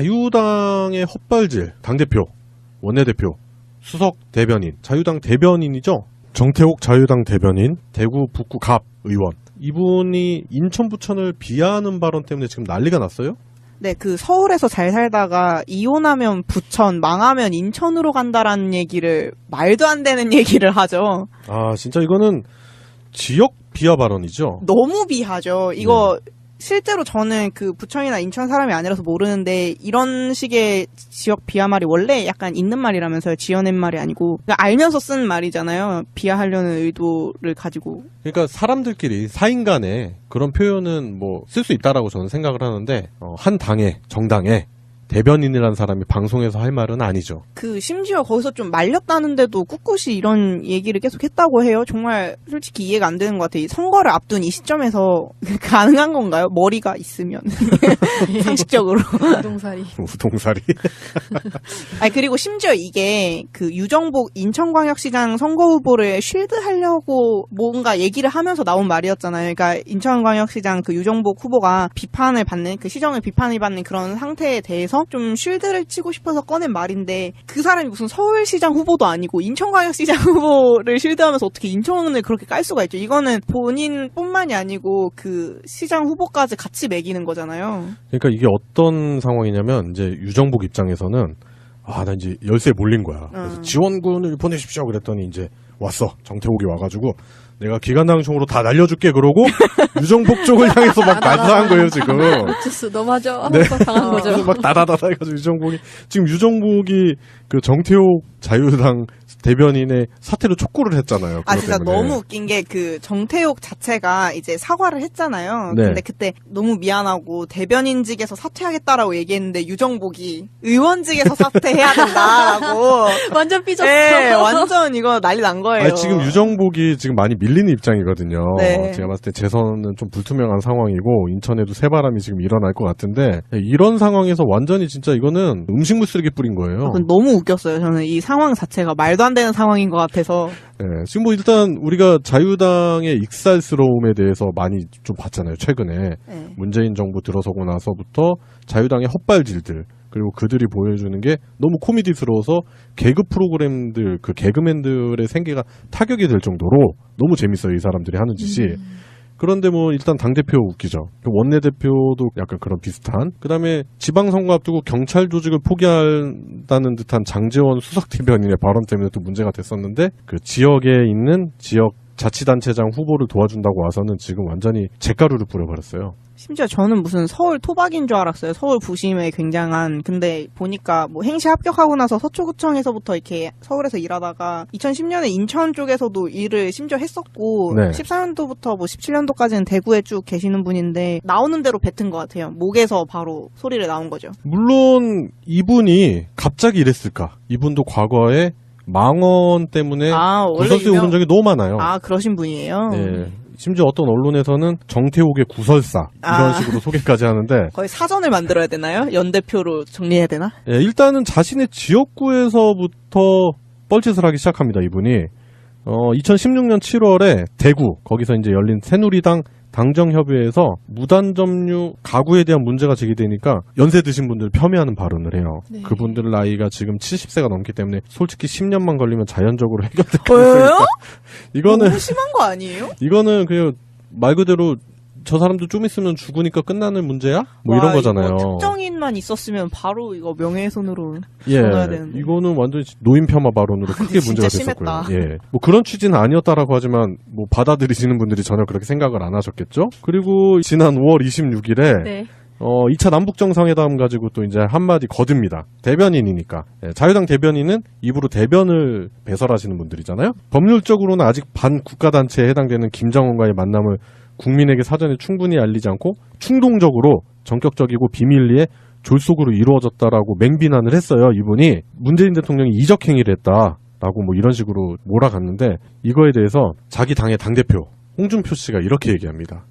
자유당의 헛발질 당대표, 원내대표, 수석 대변인, 자유당 대변인이죠. 정태욱 자유당 대변인, 대구 북구 갑 의원. 이분이 인천 부천을 비하하는 발언 때문에 지금 난리가 났어요. 네, 그 서울에서 잘 살다가 이혼하면 부천, 망하면 인천으로 간다라는 얘기를 말도 안 되는 얘기를 하죠. 아, 진짜 이거는 지역 비하 발언이죠. 너무 비하죠. 이거 실제로 저는 그 부천이나 인천 사람이 아니라서 모르는데 이런 식의 지역 비하 말이 원래 약간 있는 말이라면서요. 지어낸 말이 아니고. 그러니까 알면서 쓴 말이잖아요. 비하하려는 의도를 가지고. 그러니까 사람들끼리 사인 간에 그런 표현은 뭐 쓸 수 있다라고 저는 생각을 하는데 한 당의 정당의 대변인이라는 사람이 방송에서 할 말은 아니죠. 그 심지어 거기서 좀 말렸다는데도 꿋꿋이 이런 얘기를 계속 했다고 해요. 정말 솔직히 이해가 안 되는 것 같아요. 선거를 앞둔 이 시점에서 가능한 건가요? 머리가 있으면 상식적으로. 우동사리. 우동사리. 아니 그리고 심지어 이게 그 유정복 인천광역시장 선거 후보를 쉴드하려고 뭔가 얘기를 하면서 나온 말이었잖아요. 그러니까 인천광역시장 그 유정복 후보가 비판을 받는 그 시정을 비판을 받는 그런 상태에 대해서 좀 쉴드를 치고 싶어서 꺼낸 말인데 그 사람이 무슨 서울시장 후보도 아니고 인천광역시장 후보를 쉴드하면서 어떻게 인천을 그렇게 깔 수가 있죠. 이거는 본인뿐만이 아니고 그 시장 후보까지 같이 매기는 거잖아요. 그러니까 이게 어떤 상황이냐면 이제 유정복 입장에서는 나 이제 열쇠에 몰린 거야. 그래서 지원군을 보내십시오 그랬더니 이제 왔어. 정태욱이 와가지고 내가 기관당총으로 다 날려줄게 그러고 유정복 쪽을 향해서 막 난사한 거예요 지금. 어째서 너마저 네. 당한 거죠. 그래서 막 다다다다 해가지고 유정복이 그 정태욱 자유당 대변인의 사퇴를 촉구를 했잖아요. 아 진짜 때문에. 너무 웃긴 게 그 정태욱 자체가 이제 사과를 했잖아요. 네. 근데 그때 너무 미안하고 대변인직에서 사퇴하겠다라고 얘기했는데 유정복이 의원직에서 사퇴해야 된다라고. 완전 삐졌어. 네, 완전 이거 난리 난 거예요. 아니, 지금 유정복이 지금 많이 밀리는 입장이거든요. 네. 제가 봤을 때 재선은 좀 불투명한 상황이고 인천에도 새바람이 지금 일어날 것 같은데 이런 상황에서 완전히 진짜 이거는 음식물 쓰레기 뿌린 거예요. 그건 너무 웃겼어요. 저는 이 상황 자체가 말도 안 되는 상황인 것 같아서. 네, 지금 뭐 일단 우리가 자유당의 익살스러움에 대해서 많이 좀 봤잖아요. 최근에 네. 문재인 정부 들어서고 나서부터 자유당의 헛발질들 그리고 그들이 보여주는 게 너무 코미디스러워서 개그 프로그램들 그 개그맨들의 생계가 타격이 될 정도로 너무 재밌어요. 이 사람들이 하는 짓이. 그런데 뭐 일단 당대표 웃기죠. 원내대표도 약간 그런 비슷한. 그다음에 지방선거 앞두고 경찰 조직을 포기한다는 듯한 장제원 수석대변인의 발언 때문에 또 문제가 됐었는데 그 지역에 있는 지역 자치단체장 후보를 도와준다고 와서는 지금 완전히 잿가루를 뿌려버렸어요. 심지어 저는 무슨 서울 토박인 줄 알았어요. 서울 부심에 굉장한. 근데 보니까 뭐 행시 합격하고 나서 서초구청에서부터 이렇게 서울에서 일하다가 2010년에 인천 쪽에서도 일을 심지어 했었고 네. 14년도부터 뭐 17년도까지는 대구에 쭉 계시는 분인데 나오는 대로 뱉은 것 같아요. 목에서 바로 소리를 나온 거죠. 물론 이분이 갑자기 이랬을까? 이분도 과거에 망언 때문에 구설수에 오른 적이 너무 많아요. 아, 그러신 분이에요? 네. 심지어 어떤 언론에서는 정태욱의 구설사 이런 식으로 소개까지 하는데 거의 사전을 만들어야 되나요? 연대표로 정리해야 되나? 예, 일단은 자신의 지역구에서부터 뻘짓을 하기 시작합니다. 이분이 2016년 7월에 대구 거기서 이제 열린 새누리당 당정협의회에서 무단점유 가구에 대한 문제가 제기되니까 연세 드신 분들 폄훼하는 발언을 해요. 네. 그분들 나이가 지금 70세가 넘기 때문에 솔직히 10년만 걸리면 자연적으로 해결될 가능성이 이거는 너무 심한 거 아니에요? 이거는 그냥 말 그대로 저 사람도 좀 있으면 죽으니까 끝나는 문제야? 뭐 이런 거잖아요. 이거 특정인만 있었으면 바로 이거 명예훼손으로 예, 전화해야 되는데. 이거는 완전히 노인 폄하 발언으로 크게 문제가 됐었고요. 예, 뭐 그런 취지는 아니었다라고 하지만 뭐 받아들이시는 분들이 전혀 그렇게 생각을 안 하셨겠죠? 그리고 지난 5월 26일에 네. 2차 남북정상회담 가지고 또 이제 한마디 거듭니다. 대변인이니까. 예, 자유당 대변인은 입으로 대변을 배설하시는 분들이잖아요. 법률적으로는 아직 반국가단체에 해당되는 김정은과의 만남을 국민에게 사전에 충분히 알리지 않고 충동적으로 전격적이고 비밀리에 졸속으로 이루어졌다라고 맹비난을 했어요. 이분이 문재인 대통령이 이적 행위를 했다라고 뭐 이런 식으로 몰아갔는데 이거에 대해서 자기 당의 당대표 홍준표 씨가 이렇게 얘기합니다.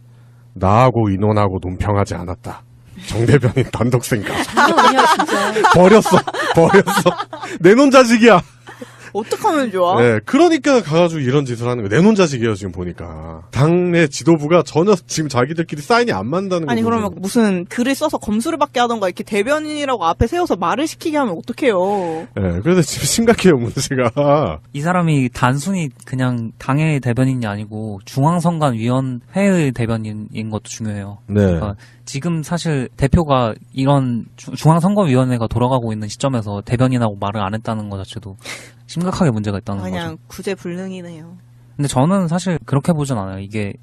나하고 인원하고 논평하지 않았다. 정 대변인 단독 생각. 장난 아니야 진짜. 버렸어. 내놓은 자식이야. 어떡하면 좋아? 네, 그러니까 가가지고 이런 짓을 하는 거예요. 내놓은 자식이에요, 지금 보니까. 당내 지도부가 전혀 지금 자기들끼리 사인이 안 맞는다는 거예요. 아니 그러면 무슨 글을 써서 검수를 받게 하던가 이렇게 대변인이라고 앞에 세워서 말을 시키게 하면 어떡해요? 네, 그래서 지금 심각해요, 문제가. 이 사람이 단순히 그냥 당의 대변인이 아니고 중앙선관위원회의 대변인인 것도 중요해요. 네. 그러니까 지금 사실 대표가 이런 중앙선거위원회가 돌아가고 있는 시점에서 대변인하고 말을 안 했다는 것 자체도 심각하게 문제가 있다는 그냥 거죠. 구제불능이네요. 근데 저는 사실 그렇게 보진 않아요. 이게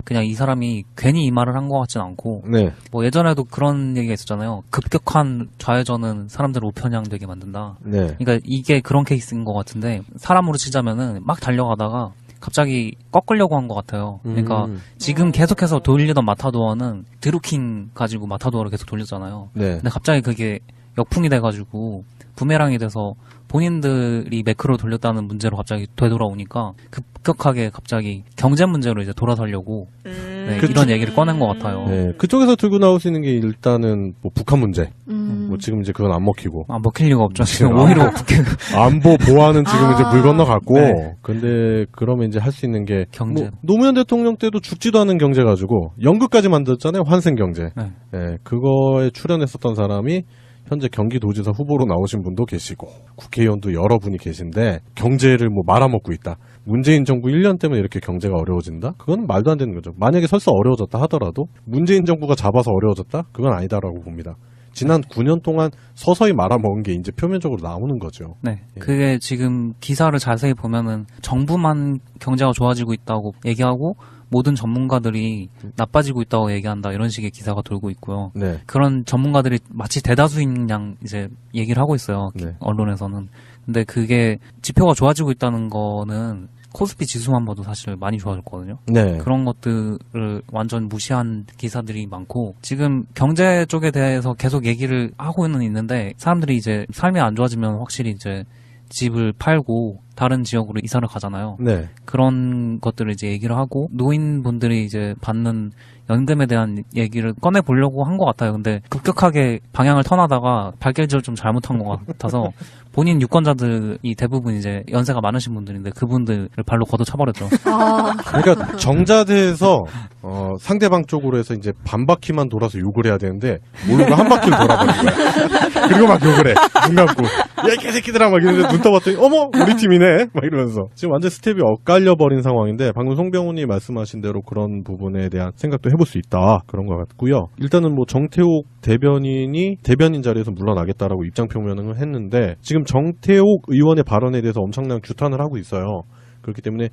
그냥 이 사람이 괜히 이 말을 한 것 같진 않고 네. 뭐 예전에도 그런 얘기가 있었잖아요. 급격한 좌회전은 사람들을 우편향되게 만든다. 네. 그러니까 이게 그런 케이스인 것 같은데 사람으로 치자면은 막 달려가다가 갑자기 꺾으려고 한 것 같아요. 그러니까 지금 계속해서 돌리던 마타도어는 드루킹 가지고 마타도어를 계속 돌렸잖아요. 네. 근데 갑자기 그게 역풍이 돼가지고 부메랑이 돼서 본인들이 매크로 돌렸다는 문제로 갑자기 되돌아오니까 급격하게 갑자기 경제 문제로 이제 돌아서려고 네, 이런 얘기를 꺼낸 것 같아요. 네. 그쪽에서 들고 나올 수 있는 게 일단은 뭐 북한 문제. 뭐 지금 이제 그건 안 먹히고. 아, 먹힐 리가 없죠. 지금 아. 오히려 국회 안보 보안은 지금 이제 물 건너갔고. 네. 근데 그러면 이제 할 수 있는 게 경제. 뭐 노무현 대통령 때도 죽지도 않은 경제 가지고 연극까지 만들었잖아요. 환생 경제. 네. 예, 그거에 출연했었던 사람이 현재 경기도지사 후보로 나오신 분도 계시고 국회의원도 여러분이 계신데 경제를 뭐 말아먹고 있다. 문재인 정부 1년 때문에 이렇게 경제가 어려워진다? 그건 말도 안 되는 거죠. 만약에 설사 어려워졌다 하더라도 문재인 정부가 잡아서 어려워졌다? 그건 아니다라고 봅니다. 지난 9년 동안 서서히 말아먹은 게 이제 표면적으로 나오는 거죠. 네. 예. 그게 지금 기사를 자세히 보면은 정부만 경제가 좋아지고 있다고 얘기하고 모든 전문가들이 나빠지고 있다고 얘기한다 이런 식의 기사가 돌고 있고요. 네. 그런 전문가들이 마치 대다수인 양 이제 얘기를 하고 있어요. 네. 언론에서는. 근데 그게 지표가 좋아지고 있다는 거는 코스피 지수만 봐도 사실 많이 좋아졌거든요. 네. 그런 것들을 완전 무시한 기사들이 많고 지금 경제 쪽에 대해서 계속 얘기를 하고는 있는데 사람들이 이제 삶이 안 좋아지면 확실히 이제 집을 팔고 다른 지역으로 이사를 가잖아요. 네. 그런 것들을 이제 얘기를 하고 노인분들이 이제 받는 연금에 대한 얘기를 꺼내 보려고 한 것 같아요. 근데 급격하게 방향을 턴하다가 발길질을 좀 잘못한 것 같아서 본인 유권자들이 대부분 이제 연세가 많으신 분들인데 그분들을 발로 걷어차버렸죠. 아, 그러니까 정자대에서 상대방 쪽으로 해서 이제 반 바퀴만 돌아서 욕을 해야 되는데 모르고 한 바퀴를 돌아버린 거야. 그리고 막 욕을 해. 눈 감고 야 이 개새끼들아 막 이러는데 눈 떠봤더니 어머 우리 팀이네 막 이러면서 지금 완전 스텝이 엇갈려 버린 상황인데 방금 송병훈이 말씀하신 대로 그런 부분에 대한 생각도 해볼 수 있다 그런 것 같고요. 일단은 뭐 정태욱 대변인이 대변인 자리에서 물러나겠다라고 입장 표명을 했는데 지금 정태욱 의원의 발언에 대해서 엄청난 규탄을 하고 있어요. 그렇기 때문에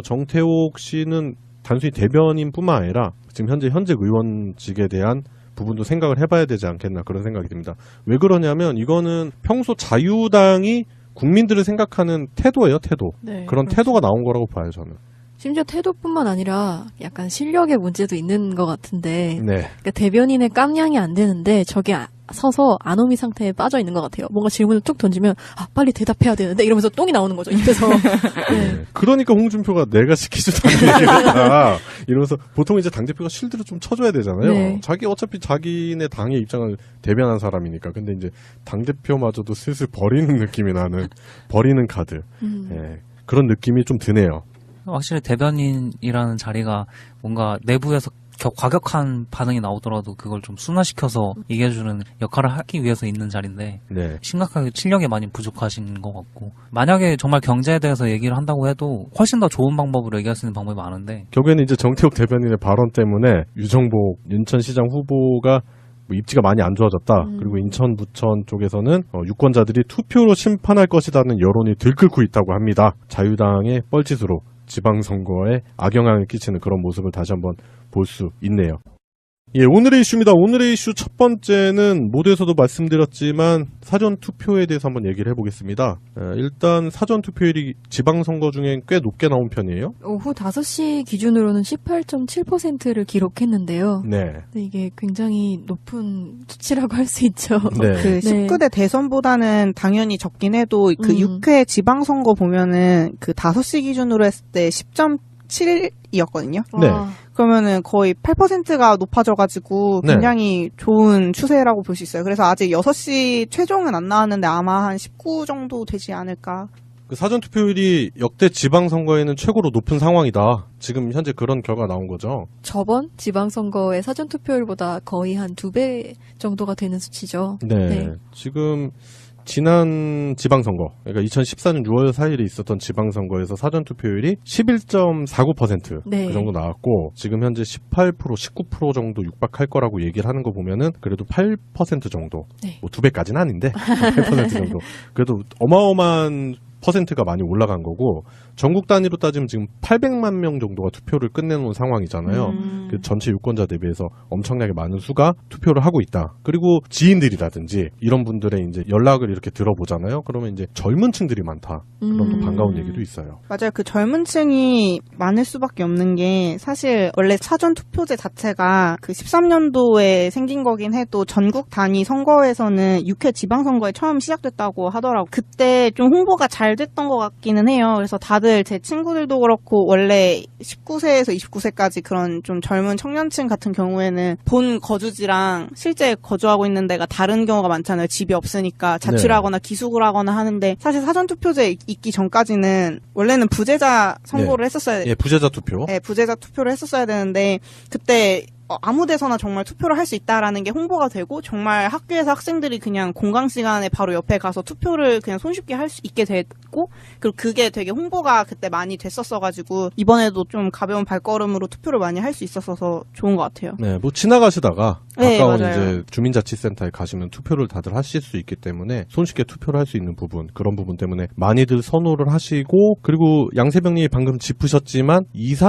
정태욱 씨는 단순히 대변인뿐만 아니라 지금 현재 의원직에 대한 부분도 생각을 해봐야 되지 않겠나 그런 생각이 듭니다. 왜 그러냐면 이거는 평소 자유당이 국민들을 생각하는 태도예요, 태도. 네, 그런 그렇죠. 태도가 나온 거라고 봐요, 저는. 심지어 태도뿐만 아니라 약간 실력의 문제도 있는 것 같은데 네. 그러니까 대변인의 깜냥이 안 되는데 저게 서서 아노미 상태에 빠져 있는 것 같아요. 뭔가 질문을 쭉 던지면 아 빨리 대답해야 되는데 이러면서 똥이 나오는 거죠 입에서. 네. 그러니까 홍준표가 내가 시키지도 않는 얘기를 했다. 이러면서 보통 이제 당대표가 실드를 좀 쳐줘야 되잖아요. 네. 자기 어차피 자기네 당의 입장을 대변한 사람이니까. 근데 이제 당대표마저도 슬슬 버리는 느낌이 나는 버리는 카드. 예, 그런 느낌이 좀 드네요. 확실히 대변인이라는 자리가 뭔가 내부에서 과격한 반응이 나오더라도 그걸 좀 순화시켜서 얘기해주는 역할을 하기 위해서 있는 자리인데 네. 심각하게 실력이 많이 부족하신 것 같고 만약에 정말 경제에 대해서 얘기를 한다고 해도 훨씬 더 좋은 방법으로 얘기할 수 있는 방법이 많은데 결국에는 이제 정태욱 대변인의 발언 때문에 유정복 인천시장 후보가 뭐 입지가 많이 안 좋아졌다. 그리고 인천 부천 쪽에서는 유권자들이 투표로 심판할 것이라는 여론이 들끓고 있다고 합니다. 자유당의 뻘짓으로 지방선거에 악영향을 끼치는 그런 모습을 다시 한번 볼 수 있네요. 예, 오늘의 이슈입니다. 오늘의 이슈 첫 번째는 모두에서도 말씀드렸지만 사전 투표에 대해서 한번 얘기를 해보겠습니다. 일단 사전 투표율이 지방선거 중엔 꽤 높게 나온 편이에요. 오후 5시 기준으로는 18.7%를 기록했는데요. 네. 근데 이게 굉장히 높은 수치라고 할 수 있죠. 네. 그 19대 대선보다는 당연히 적긴 해도 그 6회 지방선거 보면은 그 5시 기준으로 했을 때 10.7이었거든요. 네. 와. 그러면은 거의 8%가 높아져가지고 네. 굉장히 좋은 추세라고 볼 수 있어요. 그래서 아직 6시 최종은 안 나왔는데 아마 한 19 정도 되지 않을까. 그 사전투표율이 역대 지방선거에는 최고로 높은 상황이다. 지금 현재 그런 결과 나온 거죠. 저번 지방선거의 사전투표율보다 거의 한 2배 정도가 되는 수치죠. 네. 지금 지난 지방선거, 그러니까 2014년 6월 4일에 있었던 지방선거에서 사전투표율이 11.49% 네. 그 정도 나왔고 지금 현재 18%, 19% 정도 육박할 거라고 얘기를 하는 거 보면은 그래도 8% 정도, 네. 뭐 2배까지는 아닌데 8% 정도, 그래도 어마어마한 퍼센트가 많이 올라간 거고 전국 단위로 따지면 지금 800만 명 정도가 투표를 끝내놓은 상황이잖아요. 그 전체 유권자 대비해서 엄청나게 많은 수가 투표를 하고 있다. 그리고 지인들이라든지 이런 분들의 이제 연락을 이렇게 들어보잖아요. 그러면 이제 젊은 층들이 많다. 그런 또 반가운 얘기도 있어요. 맞아요. 그 젊은 층이 많을 수밖에 없는 게 사실 원래 사전 투표제 자체가 그 13년도에 생긴 거긴 해도 전국 단위 선거에서는 6회 지방선거에 처음 시작됐다고 하더라고. 그때 좀 홍보가 잘 됐던 것 같기는 해요. 그래서 다들 제 친구들도 그렇고 원래 19세에서 29세까지 그런 좀 젊은 청년층 같은 경우에는 본 거주지랑 실제 거주하고 있는 데가 다른 경우가 많잖아요. 집이 없으니까 자취를 네. 하거나 기숙을 하거나 하는데 사실 사전투표제 있기 전까지는 원래는 부재자 선고를 했었어야 예, 부재자 투표. 네, 부재자 투표를 했었어야 되는데 그때 아무 데서나 정말 투표를 할 수 있다라는 게 홍보가 되고 정말 학교에서 학생들이 그냥 공강 시간에 바로 옆에 가서 투표를 그냥 손쉽게 할 수 있게 됐고 그리고 그게 되게 홍보가 그때 많이 됐었어가지고 이번에도 좀 가벼운 발걸음으로 투표를 많이 할 수 있었어서 좋은 것 같아요. 네, 뭐 지나가시다가 네, 가까운 맞아요. 이제 주민자치센터에 가시면 투표를 다들 하실 수 있기 때문에 손쉽게 투표를 할 수 있는 부분, 그런 부분 때문에 많이들 선호를 하시고 그리고 양세병님이 방금 짚으셨지만 20,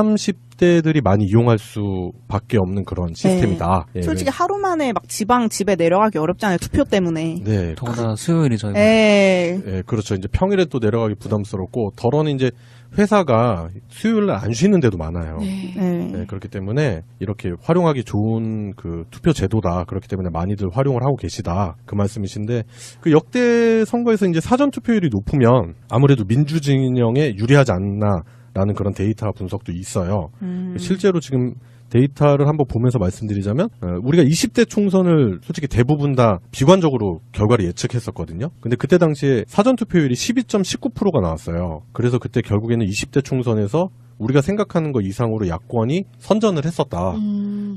30대들이 많이 이용할 수밖에 없는 그런 시스템이다. 예, 솔직히 하루 만에 막 지방 집에 내려가기 어렵잖아요. 투표 때문에. 네, 더구나 수요일이죠. 네. 예, 그렇죠. 이제 평일에 또 내려가기 부담스럽고 덜어는 이제 회사가 수요일날 안 쉬는 데도 많아요. 네. 네. 네, 그렇기 때문에 이렇게 활용하기 좋은 그 투표 제도다. 그렇기 때문에 많이들 활용을 하고 계시다. 그 말씀이신데 그 역대 선거에서 이제 사전 투표율이 높으면 아무래도 민주진영에 유리하지 않나라는 그런 데이터 분석도 있어요. 실제로 지금 데이터를 한번 보면서 말씀드리자면 우리가 20대 총선을 솔직히 대부분 다 비관적으로 결과를 예측했었거든요. 근데 그때 당시에 사전투표율이 12.19%가 나왔어요. 그래서 그때 결국에는 20대 총선에서 우리가 생각하는 것 이상으로 야권이 선전을 했었다.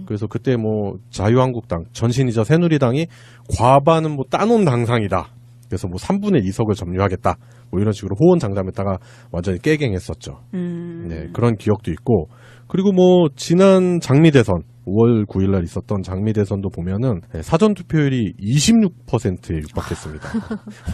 그래서 그때 뭐 자유한국당, 전신이자 새누리당이 과반은 뭐 따놓은 당상이다. 그래서 뭐 3분의 2석을 점유하겠다. 뭐 이런 식으로 호언장담했다가 완전히 깨갱했었죠. 네, 그런 기억도 있고 그리고 뭐 지난 장미대선 5월 9일날 있었던 장미대선도 보면은 사전투표율이 26%에 육박했습니다.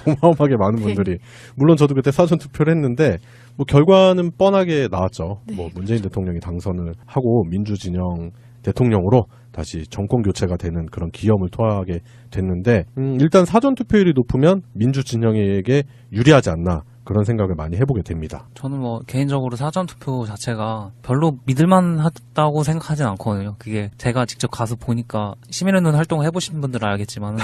어마어마하게 많은 분들이 물론 저도 그때 사전투표를 했는데 뭐 결과는 뻔하게 나왔죠. 네. 뭐 문재인 대통령이 당선을 하고 민주진영 대통령으로 다시 정권 교체가 되는 그런 기염을 토하게 됐는데 일단 사전투표율이 높으면 민주진영에게 유리하지 않나 그런 생각을 많이 해보게 됩니다. 저는 뭐 개인적으로 사전투표 자체가 별로 믿을만하다고 생각하진 않거든요. 그게 제가 직접 가서 보니까 시민의 눈 활동을 해보신 분들은 알겠지만은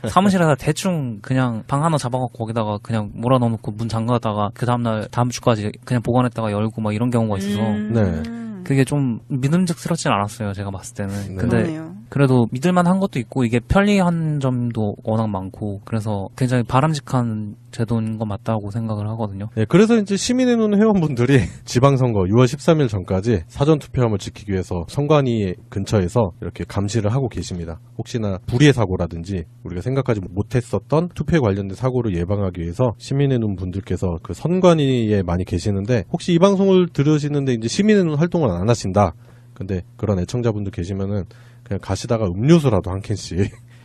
사무실에서 대충 그냥 방 하나 잡아갖고 거기다가 그냥 몰아넣어놓고 문 잠가다가 그 다음날 다음 주까지 그냥 보관했다가 열고 막 이런 경우가 있어서 네. 그게 좀 믿음직스럽진 않았어요. 제가 봤을 때는. 네. 근데 그러네요. 그래도 믿을만한 것도 있고 이게 편리한 점도 워낙 많고 그래서 굉장히 바람직한 제도인 것 맞다고 생각을 하거든요. 네, 그래서 이제 시민의 눈 회원분들이 지방선거 6월 13일 전까지 사전투표함을 지키기 위해서 선관위 근처에서 이렇게 감시를 하고 계십니다. 혹시나 불의의 사고라든지 우리가 생각하지 못했었던 투표에 관련된 사고를 예방하기 위해서 시민의 눈 분들께서 그 선관위에 많이 계시는데 혹시 이 방송을 들으시는데 이제 시민의 눈 활동을 안 하신다. 근데 그런 애청자분들 계시면은 그냥 가시다가 음료수라도 한 캔씩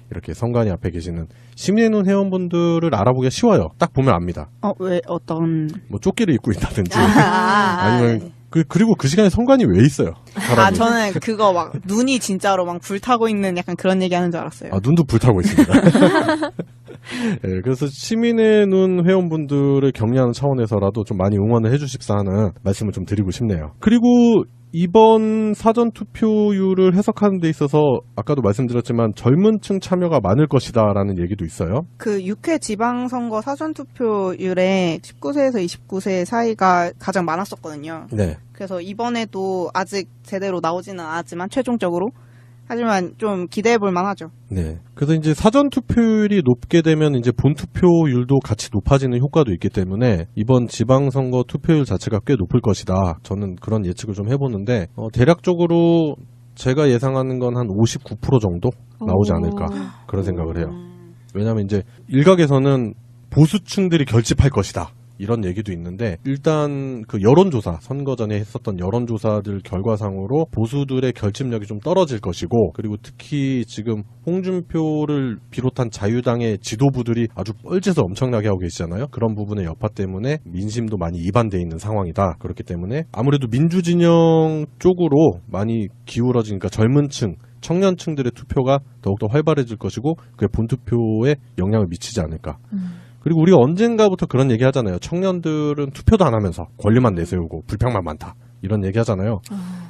이렇게 선관위 앞에 계시는 시민의 눈 회원분들을 알아보기가 쉬워요. 딱 보면 압니다. 왜 어떤 뭐 조끼를 입고 있다든지 아니면 아니면 그리고 그 시간에 선관위 왜 있어요? 사람이. 저는 그거 막 눈이 진짜로 막 불타고 있는 약간 그런 얘기하는 줄 알았어요. 눈도 불타고 있습니다. 네, 그래서 시민의 눈 회원분들을 격려하는 차원에서라도 좀 많이 응원을 해주십사 하는 말씀을 좀 드리고 싶네요. 그리고 이번 사전투표율을 해석하는 데 있어서 아까도 말씀드렸지만 젊은 층 참여가 많을 것이다라는 얘기도 있어요. 그 6회 지방선거 사전투표율에 19세에서 29세 사이가 가장 많았었거든요. 네. 그래서 이번에도 아직 제대로 나오지는 않았지만 최종적으로 하지만 좀 기대해볼 만하죠. 네. 그래서 이제 사전 투표율이 높게 되면 이제 본 투표율도 같이 높아지는 효과도 있기 때문에 이번 지방선거 투표율 자체가 꽤 높을 것이다. 저는 그런 예측을 좀 해보는데 대략적으로 제가 예상하는 건 한 59% 정도 나오지 않을까 그런 생각을 해요. 왜냐하면 이제 일각에서는 보수층들이 결집할 것이다. 이런 얘기도 있는데 일단 그 여론조사 선거 전에 했었던 여론조사들 결과상으로 보수들의 결집력이 좀 떨어질 것이고 그리고 특히 지금 홍준표를 비롯한 자유당의 지도부들이 아주 뻘짓을 엄청나게 하고 계시잖아요. 그런 부분의 여파 때문에 민심도 많이 이반돼 있는 상황이다. 그렇기 때문에 아무래도 민주진영 쪽으로 많이 기울어지니까 젊은 층 청년층들의 투표가 더욱더 활발해질 것이고 그게 본투표에 영향을 미치지 않을까. 그리고 우리가 언젠가부터 그런 얘기 하잖아요. 청년들은 투표도 안 하면서 권리만 내세우고 불평만 많다. 이런 얘기 하잖아요.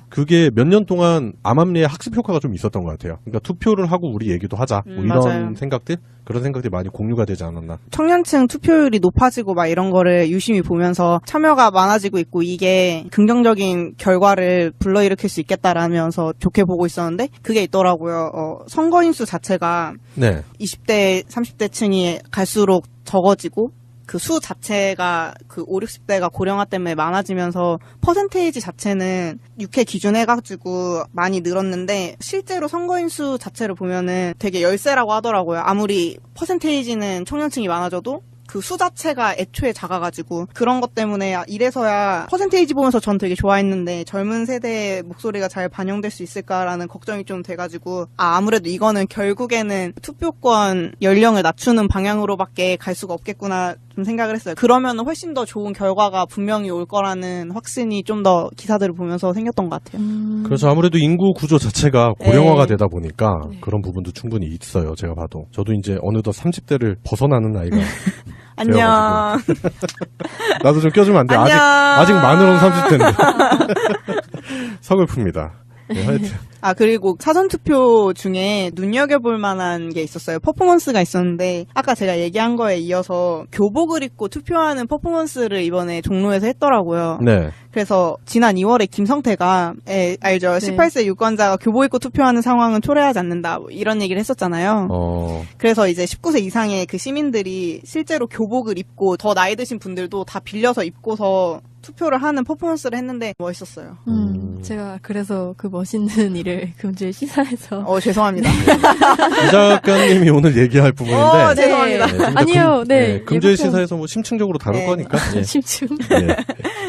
그게 몇 년 동안 암암리의 학습 효과가 좀 있었던 것 같아요. 그러니까 투표를 하고 우리 얘기도 하자. 뭐 이런 맞아요. 생각들? 그런 생각들이 많이 공유가 되지 않았나. 청년층 투표율이 높아지고 막 이런 거를 유심히 보면서 참여가 많아지고 있고 이게 긍정적인 결과를 불러일으킬 수 있겠다라면서 좋게 보고 있었는데 그게 있더라고요. 선거인 수 자체가 네. 20대, 30대 층이 갈수록 적어지고 그 수 자체가 그 5, 60대가 고령화 때문에 많아지면서 퍼센테이지 자체는 6회 기준 해가지고 많이 늘었는데 실제로 선거인 수 자체를 보면은 되게 열세라고 하더라고요. 아무리 퍼센테이지는 청년층이 많아져도 그 수 자체가 애초에 작아가지고 그런 것 때문에 이래서야 퍼센테이지 보면서 전 되게 좋아했는데 젊은 세대의 목소리가 잘 반영될 수 있을까라는 걱정이 좀 돼가지고 아무래도 이거는 결국에는 투표권 연령을 낮추는 방향으로밖에 갈 수가 없겠구나 좀 생각을 했어요. 그러면 훨씬 더 좋은 결과가 분명히 올 거라는 확신이 좀 더 기사들을 보면서 생겼던 것 같아요. 그래서 아무래도 인구 구조 자체가 고령화가 네. 되다 보니까 네. 그런 부분도 충분히 있어요. 제가 봐도. 저도 이제 어느덧 30대를 벗어나는 나이가 안녕. 나도 좀 껴주면 안 돼. 안녕. 아직 만으로는 30대인데. 서글픕니다. 네, 하여튼. 그리고 사전투표 중에 눈여겨볼 만한 게 있었어요. 퍼포먼스가 있었는데, 아까 제가 얘기한 거에 이어서 교복을 입고 투표하는 퍼포먼스를 이번에 종로에서 했더라고요. 네. 그래서 지난 2월에 김성태가, 알죠? 네. 18세 유권자가 교복 입고 투표하는 상황은 초래하지 않는다. 뭐 이런 얘기를 했었잖아요. 그래서 이제 19세 이상의 그 시민들이 실제로 교복을 입고 더 나이 드신 분들도 다 빌려서 입고서 투표를 하는 퍼포먼스를 했는데 멋있었어요. 제가 그래서 그 멋있는 일을 금주의 시사에서 죄송합니다. 이 작가님이 오늘 얘기할 부분인데. 죄송합니다. 네, 좀더 아니요, 네. 금주의 예고편. 시사에서 뭐 심층적으로 다룰 네. 거니까. 예. 심층. 네.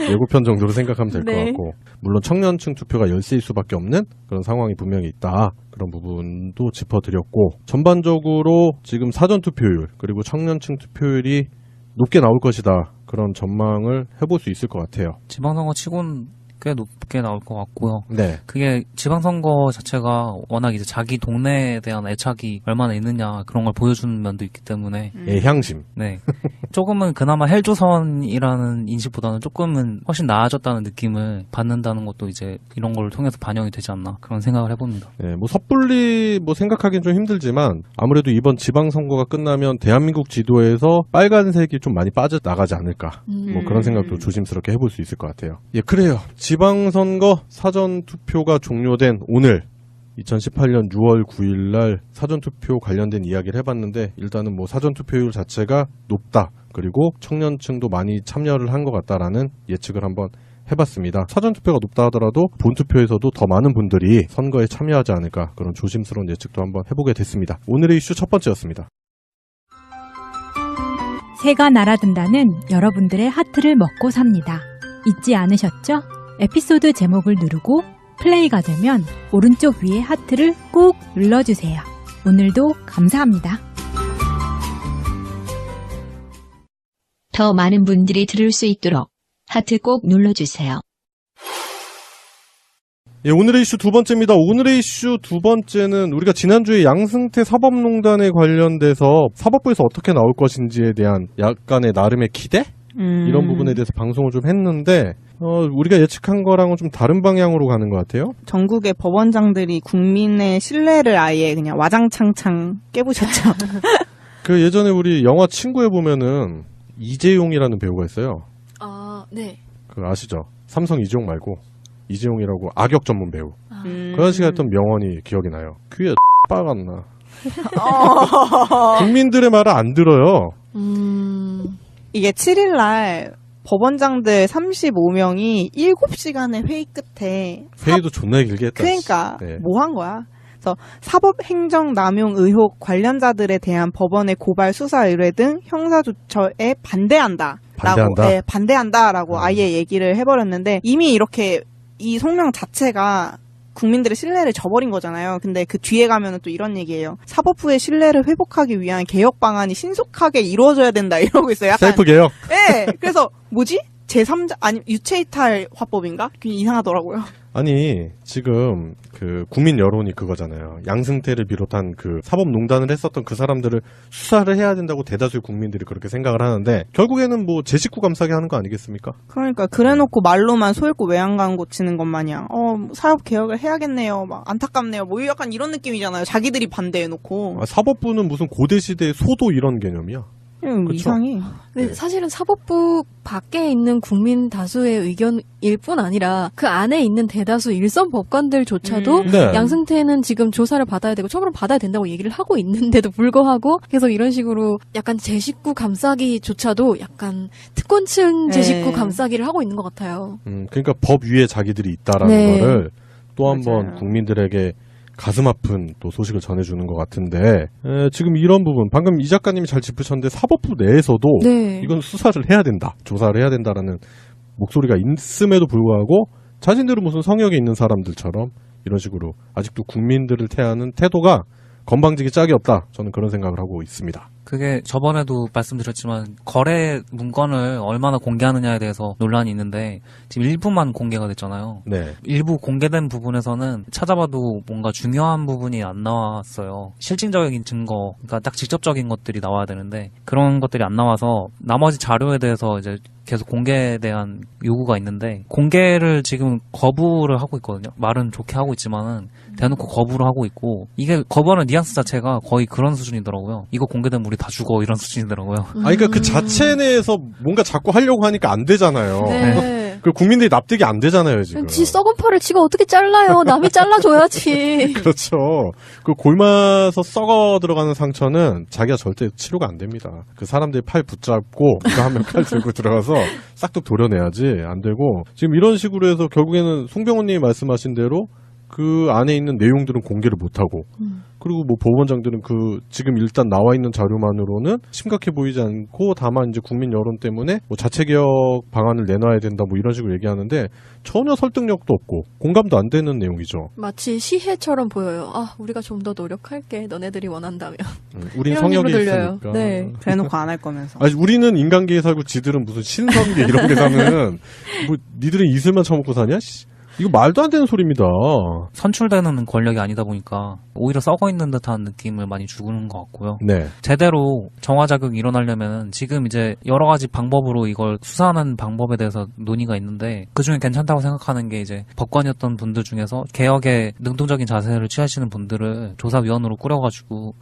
예고편 정도로 생각하면 될 것 네. 같고. 물론 청년층 투표가 열세일 수밖에 없는 그런 상황이 분명히 있다. 그런 부분도 짚어드렸고. 전반적으로 지금 사전투표율 그리고 청년층 투표율이 높게 나올 것이다. 그런 전망을 해볼 수 있을 것 같아요. 지방선거 치곤 꽤 높게 나올 것 같고요. 네. 그게 지방선거 자체가 워낙 이제 자기 동네에 대한 애착이 얼마나 있느냐 그런 걸 보여주는 면도 있기 때문에 애향심. 네. 조금은 그나마 헬조선이라는 인식보다는 조금은 훨씬 나아졌다는 느낌을 받는다는 것도 이제 이런 걸 통해서 반영이 되지 않나 그런 생각을 해봅니다. 네, 뭐 섣불리 뭐 생각하기는 좀 힘들지만 아무래도 이번 지방선거가 끝나면 대한민국 지도에서 빨간색이 좀 많이 빠져나가지 않을까. 뭐 그런 생각도 조심스럽게 해볼 수 있을 것 같아요. 예, 그래요. 지방선거 사전투표가 종료된 오늘 2018년 6월 9일 날 사전투표 관련된 이야기를 해봤는데 일단은 뭐 사전투표율 자체가 높다. 그리고 청년층도 많이 참여를 한 것 같다라는 예측을 한번 해봤습니다. 사전투표가 높다 하더라도 본투표에서도 더 많은 분들이 선거에 참여하지 않을까 그런 조심스러운 예측도 한번 해보게 됐습니다. 오늘의 이슈 첫 번째였습니다. 새가 날아든다는 여러분들의 하트를 먹고 삽니다. 잊지 않으셨죠? 에피소드 제목을 누르고 플레이가 되면 오른쪽 위에 하트를 꼭 눌러주세요. 오늘도 감사합니다. 더 많은 분들이 들을 수 있도록 하트 꼭 눌러주세요. 예, 오늘의 이슈 두 번째입니다. 오늘의 이슈 두 번째는 우리가 지난주에 양승태 사법농단에 관련돼서 사법부에서 어떻게 나올 것인지에 대한 약간의 나름의 기대? 이런 부분에 대해서 방송을 좀 했는데 우리가 예측한 거랑은 좀 다른 방향으로 가는 것 같아요. 전국의 법원장들이 국민의 신뢰를 아예 그냥 와장창창 깨부셨죠. 그 예전에 우리 영화 친구에 보면은 이재용이라는 배우가 있어요. 아, 네. 그 아시죠? 삼성 이재용 말고 이재용이라고 악역 전문 배우. 그 아저씨가 했던 명언이 기억이 나요. 귀에 빠갔나. 국민들의 말을 안 들어요. 이게 7일날 법원장들 35명이 7시간의 회의 끝에 회의도 존나 길게 했다. 그러니까 네. 뭐 한 거야? 그래서 사법행정남용 의혹 관련자들에 대한 법원의 고발 수사 의뢰 등 형사조처에 반대한다. 반대한다? 네, 반대한다라고 아예 얘기를 해버렸는데 이미 이렇게 이 성명 자체가 국민들의 신뢰를 저버린 거잖아요. 근데 그 뒤에 가면은 또 이런 얘기예요. 사법부의 신뢰를 회복하기 위한 개혁 방안이 신속하게 이루어져야 된다 이러고 있어요. 약간 셀프 개혁. 네. 그래서 뭐지? 제3자 아니 유체이탈 화법인가? 그게 이상하더라고요. 아니 지금 그 국민 여론이 그거잖아요. 양승태를 비롯한 그 사법농단을 했었던 그 사람들을 수사를 해야 된다고 대다수의 국민들이 그렇게 생각을 하는데 결국에는 뭐 제 식구 감싸게 하는 거 아니겠습니까? 그러니까 그래놓고 말로만 소잃고 외양간 고치는 것 마냥 사법 개혁을 해야겠네요. 막 안타깝네요. 뭐 약간 이런 느낌이잖아요. 자기들이 반대해놓고 사법부는 무슨 고대 시대의 소도 이런 개념이야. 그쵸? 이상해. 근데 네. 사실은 사법부 밖에 있는 국민 다수의 의견일 뿐 아니라 그 안에 있는 대다수 일선 법관들조차도 네. 양승태는 지금 조사를 받아야 되고 처벌을 받아야 된다고 얘기를 하고 있는데도 불구하고 계속 이런 식으로 약간 제 식구 감싸기조차도 약간 특권층 제 식구 네. 감싸기를 하고 있는 것 같아요. 그러니까 법 위에 자기들이 있다라는 네. 거를 또 한 번 맞아요. 국민들에게 가슴 아픈 또 소식을 전해주는 것 같은데 지금 이런 부분 방금 이 작가님이 잘 짚으셨는데 사법부 내에서도 네. 이건 수사를 해야 된다, 조사를 해야 된다라는 목소리가 있음에도 불구하고 자신들은 무슨 성역에 있는 사람들처럼 이런 식으로 아직도 국민들을 태하는 태도가 건방지기 짝이 없다. 저는 그런 생각을 하고 있습니다. 그게 저번에도 말씀드렸지만 거래 문건을 얼마나 공개하느냐에 대해서 논란이 있는데 지금 일부만 공개가 됐잖아요. 네. 일부 공개된 부분에서는 찾아봐도 뭔가 중요한 부분이 안 나왔어요. 실질적인 증거, 그러니까 딱 직접적인 것들이 나와야 되는데 그런 것들이 안 나와서 나머지 자료에 대해서 이제 계속 공개에 대한 요구가 있는데 공개를 지금 거부를 하고 있거든요. 말은 좋게 하고 있지만은 대놓고 거부를 하고 있고 이게 거부하는 뉘앙스 자체가 거의 그런 수준이더라고요. 이거 공개되면 우리 다 죽어 이런 수준이더라고요. 아니 그러니까 그 자체 내에서 뭔가 자꾸 하려고 하니까 안 되잖아요. 네. 그 국민들이 납득이 안 되잖아요 지금. 지 썩은 팔을 지가 어떻게 잘라요? 남이 잘라줘야지. 그렇죠. 그 골마서 썩어 들어가는 상처는 자기가 절대 치료가 안 됩니다. 그 사람들이 팔 붙잡고 이거 하면 칼 들고 들어가서 싹둑 도려내야지 안 되고 지금 이런 식으로 해서 결국에는 송병호님이 말씀하신 대로 그 안에 있는 내용들은 공개를 못하고 그리고 뭐 법원장들은 그 지금 일단 나와 있는 자료만으로는 심각해 보이지 않고 다만 이제 국민 여론 때문에 뭐 자체 개혁 방안을 내놔야 된다 뭐 이런 식으로 얘기하는데 전혀 설득력도 없고 공감도 안 되는 내용이죠. 마치 시혜처럼 보여요. 아, 우리가 좀 더 노력할게. 너네들이 원한다면. 우린 이런 성역이 식으로 들려요. 있으니까. 네. 대놓고 안 할 거면서. 아니 우리는 인간계에 살고 지들은 무슨 신선계 이런 데 사는 뭐 니들은 이슬만 처먹고 사냐? 씨. 이거 말도 안 되는 소리입니다. 선출되는 권력이 아니다 보니까 오히려 썩어 있는 듯한 느낌을 많이 주는 것 같고요. 네. 제대로 정화 자격이 일어나려면 지금 이제 여러 가지 방법으로 이걸 수사하는 방법에 대해서 논의가 있는데 그중에 괜찮다고 생각하는 게 이제 법관이었던 분들 중에서 개혁에 능동적인 자세를 취하시는 분들을 조사위원으로 꾸려가지고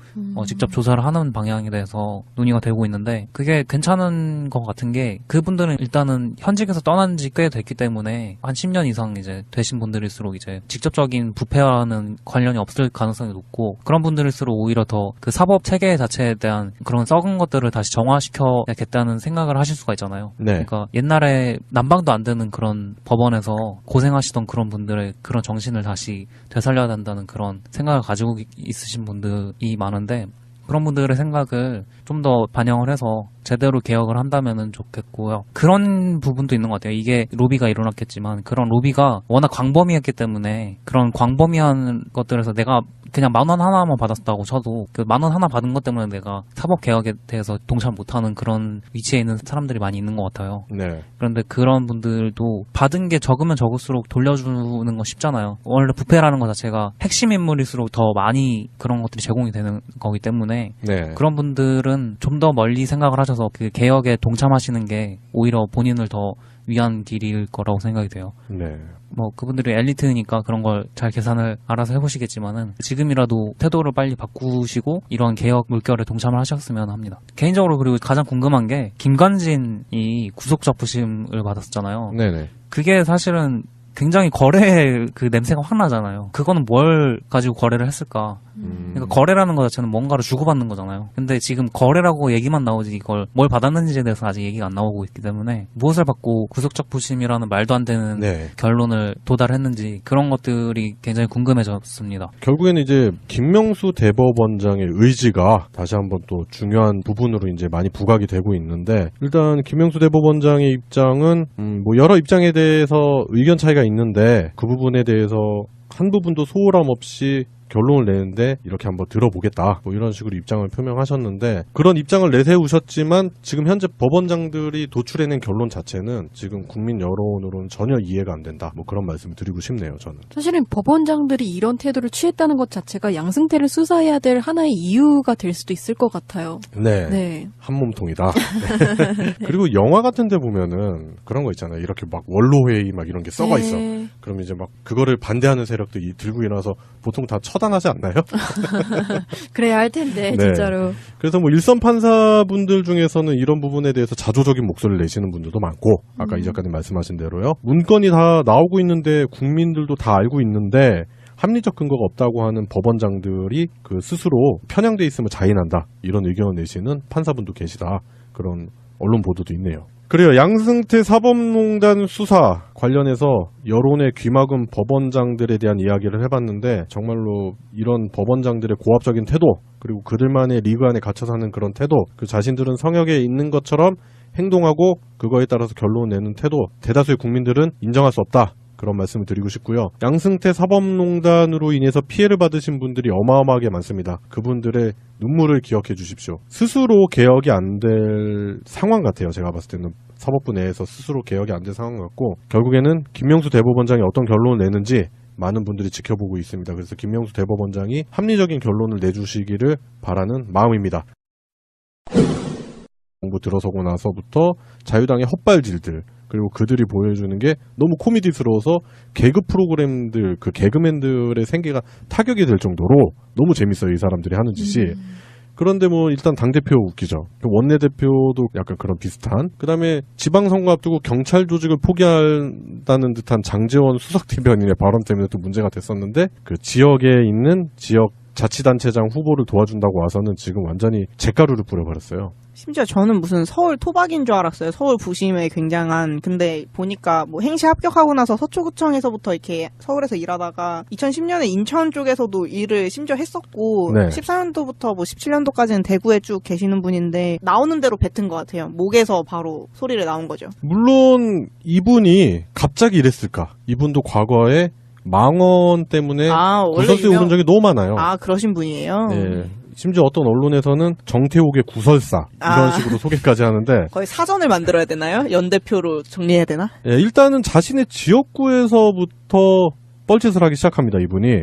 직접 조사를 하는 방향에 대해서 논의가 되고 있는데 그게 괜찮은 것 같은 게 그분들은 일단은 현직에서 떠난 지 꽤 됐기 때문에 한 10년 이상 이제 되신 분들일수록 이제 직접적인 부패와는 관련이 없을 가능성이 높고 그런 분들일수록 오히려 더 그 사법 체계 자체에 대한 그런 썩은 것들을 다시 정화시켜야겠다는 생각을 하실 수가 있잖아요. 네. 그러니까 옛날에 난방도 안 되는 그런 법원에서 고생하시던 그런 분들의 그런 정신을 다시 되살려야 된다는 그런 생각을 가지고 있으신 분들이 많은데 그런 분들의 생각을 좀 더 반영을 해서 제대로 개혁을 한다면은 좋겠고요. 그런 부분도 있는 것 같아요. 이게 로비가 일어났겠지만 그런 로비가 워낙 광범위했기 때문에 그런 광범위한 것들에서 내가 그냥 10,000원 하나만 받았다고 쳐도 그 10,000원 하나 받은 것 때문에 내가 사법 개혁에 대해서 동참 못하는 그런 위치에 있는 사람들이 많이 있는 것 같아요. 네. 그런데 그런 분들도 받은 게 적으면 적을수록 돌려주는 건 쉽잖아요. 원래 부패라는 것 자체가 핵심 인물일수록 더 많이 그런 것들이 제공이 되는 거기 때문에 네. 그런 분들은 좀 더 멀리 생각을 하셔서 그 개혁에 동참하시는 게 오히려 본인을 더 위한 길일 거라고 생각이 돼요. 네. 뭐 그분들이 엘리트니까 그런 걸 잘 계산을 알아서 해보시겠지만은 지금이라도 태도를 빨리 바꾸시고 이런 개혁 물결에 동참을 하셨으면 합니다. 개인적으로 그리고 가장 궁금한 게 김관진이 구속 잡부심을 받았었잖아요. 네네. 그게 사실은 굉장히 거래 그 냄새가 확 나잖아요. 그거는 뭘 가지고 거래를 했을까? 그러니까 거래라는 것 자체는 뭔가를 주고받는 거잖아요. 근데 지금 거래라고 얘기만 나오지 이걸 뭘 받았는지에 대해서 아직 얘기가 안 나오고 있기 때문에 무엇을 받고 구속적 부심이라는 말도 안 되는 네. 결론을 도달했는지 그런 것들이 굉장히 궁금해졌습니다. 결국에는 이제 김명수 대법원장의 의지가 다시 한번 또 중요한 부분으로 이제 많이 부각이 되고 있는데, 일단 김명수 대법원장의 입장은 뭐 여러 입장에 대해서 의견 차이가 있는데 그 부분에 대해서 한 부분도 소홀함 없이 결론을 내는데 이렇게 한번 들어보겠다, 뭐 이런 식으로 입장을 표명하셨는데, 그런 입장을 내세우셨지만 지금 현재 법원장들이 도출해낸 결론 자체는 지금 국민 여론으로는 전혀 이해가 안 된다, 뭐 그런 말씀을 드리고 싶네요. 저는 사실은 법원장들이 이런 태도를 취했다는 것 자체가 양승태를 수사해야 될 하나의 이유가 될 수도 있을 것 같아요. 네, 네. 한몸통이다. 네. 그리고 영화 같은 데 보면은 그런 거 있잖아요. 이렇게 막 원로회의 막 이런 게 써가 있어. 네. 그럼 이제 막 그거를 반대하는 세력들이 들고 일어나서 보통 다 처단하지 않나요? 그래야 할 텐데 네. 진짜로. 그래서 뭐 일선 판사분들 중에서는 이런 부분에 대해서 자조적인 목소리를 내시는 분들도 많고, 아까 이 작가님 말씀하신 대로요. 문건이 다 나오고 있는데 국민들도 다 알고 있는데 합리적 근거가 없다고 하는 법원장들이 그 스스로 편향돼 있으면 자인한다, 이런 의견을 내시는 판사분도 계시다, 그런 언론 보도도 있네요. 그래요. 양승태 사법농단 수사 관련해서 여론의 귀막은 법원장들에 대한 이야기를 해봤는데, 정말로 이런 법원장들의 고압적인 태도, 그리고 그들만의 리그 안에 갇혀 사는 그런 태도, 그 자신들은 성역에 있는 것처럼 행동하고 그거에 따라서 결론을 내는 태도, 대다수의 국민들은 인정할 수 없다, 그런 말씀을 드리고 싶고요. 양승태 사법농단으로 인해서 피해를 받으신 분들이 어마어마하게 많습니다. 그분들의 눈물을 기억해 주십시오. 스스로 개혁이 안 될 상황 같아요. 제가 봤을 때는 사법부 내에서 스스로 개혁이 안 될 상황 같고, 결국에는 김명수 대법원장이 어떤 결론을 내는지 많은 분들이 지켜보고 있습니다. 그래서 김명수 대법원장이 합리적인 결론을 내주시기를 바라는 마음입니다. 공부 들어서고 나서부터 자유당의 헛발질들, 그리고 그들이 보여주는 게 너무 코미디스러워서 개그 프로그램들, 그 개그맨들의 생계가 타격이 될 정도로 너무 재밌어요, 이 사람들이 하는 짓이. 그런데 뭐 일단 당대표 웃기죠. 원내대표도 약간 그런 비슷한. 그다음에 지방선거 앞두고 경찰 조직을 포기한다는 듯한 장제원 수석대변인의 발언 때문에 또 문제가 됐었는데, 그 지역에 있는 지역 자치단체장 후보를 도와준다고 와서는 지금 완전히 잿가루를 뿌려버렸어요. 심지어 저는 무슨 서울 토박인 줄 알았어요. 서울 부심에 굉장한. 근데 보니까 뭐 행시 합격하고 나서 서초구청에서부터 이렇게 서울에서 일하다가 2010년에 인천 쪽에서도 일을 심지어 했었고, 네. 14년도부터 뭐 17년도까지는 대구에 쭉 계시는 분인데 나오는 대로 뱉은 것 같아요. 목에서 바로 소리를 나온 거죠. 물론 이분이 갑자기 이랬을까? 이분도 과거에 망언 때문에 구설수에 오른 적이 너무 많아요. 아, 그러신 분이에요? 예. 심지어 어떤 언론에서는 정태욱의 구설사 이런 식으로 소개까지 하는데, 거의 사전을 만들어야 되나요? 연대표로 정리해야 되나? 예, 일단은 자신의 지역구에서부터 뻘짓을 하기 시작합니다. 이분이